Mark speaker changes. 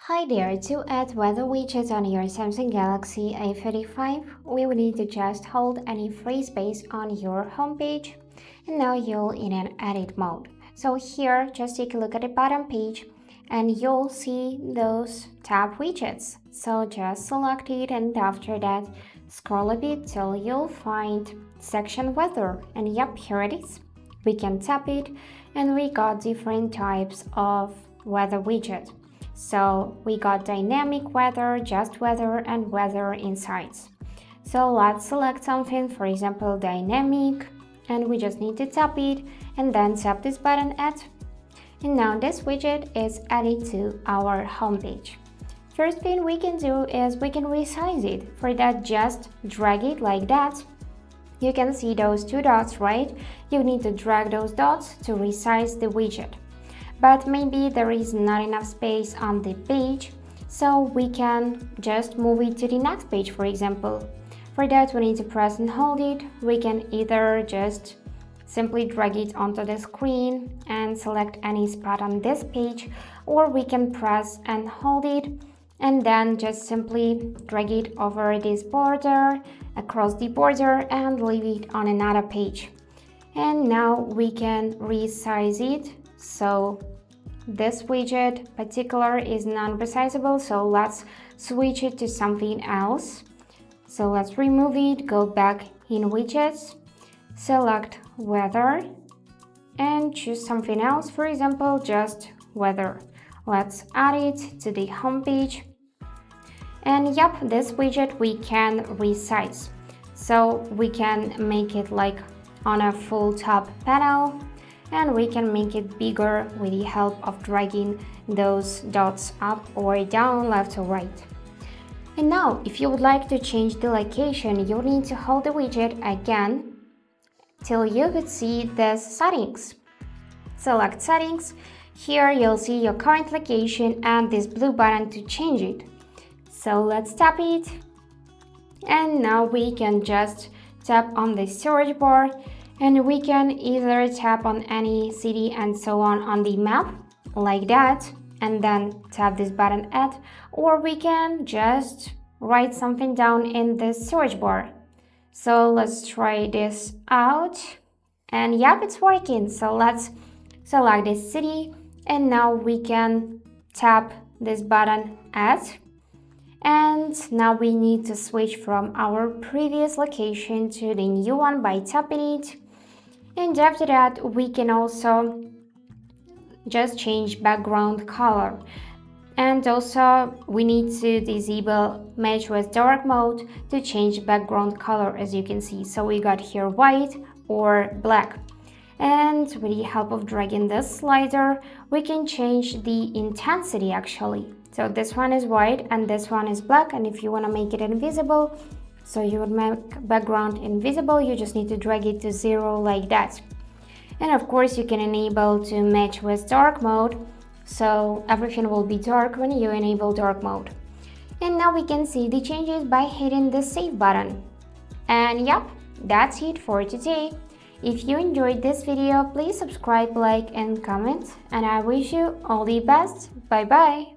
Speaker 1: Hi there, to add weather widget on your Samsung Galaxy A35, we will need to just hold any free space on your homepage, and now you're in an edit mode. So here, just take a look at the bottom page and you'll see those tab widgets. So just select it, and after that, scroll a bit till you'll find section weather, and yep, here it is. We can tap it and we got different types of weather widget. So we got dynamic weather, just weather, and weather insights. So let's select something, for example dynamic, and we just need to tap it and then tap this button add. And now this widget is added to our homepage. First thing we can do is we can resize it. For that, just drag it like that. You can see those two dots, right? You need to drag those dots to resize the widget. But maybe there is not enough space on the page, so we can just move it to the next page, for example. For that, we need to press and hold it. We can either just simply drag it onto the screen and select any spot on this page, or we can press and hold it and then just simply drag it over this border, across the border, and leave it on another page. And now we can resize it. So this widget particular is non-resizable, so let's switch it to something else. So let's remove it, go back in widgets, select weather, and choose something else, for example just weather. Let's add it to the home page, and yep, this widget we can resize. So we can make it like on a full top panel, and we can make it bigger with the help of dragging those dots up or down, left or right. And now, if you would like to change the location, you'll need to hold the widget again till you could see the settings. Select settings. Here you'll see your current location and this blue button to change it. So let's tap it. And now we can just tap on the storage bar, and we can either tap on any city and so on the map, like that, and then tap this button add, or we can just write something down in the search bar. So let's try this out, and yep, it's working. So let's select this city, and now we can tap this button add. And now we need to switch from our previous location to the new one by tapping it. And after that, we can also just change background color. And also we need to disable match with dark mode to change background color, as you can see. So we got here white or black. And with the help of dragging this slider, we can change the intensity actually. So this one is white and this one is black, and if you want to make it invisible, so you would make background invisible, you just need to drag it to 0 like that. And of course you can enable to match with dark mode, so everything will be dark when you enable dark mode. And now we can see the changes by hitting the save button. And yep, that's it for today. If you enjoyed this video, please subscribe, like and comment, and I wish you all the best. Bye bye.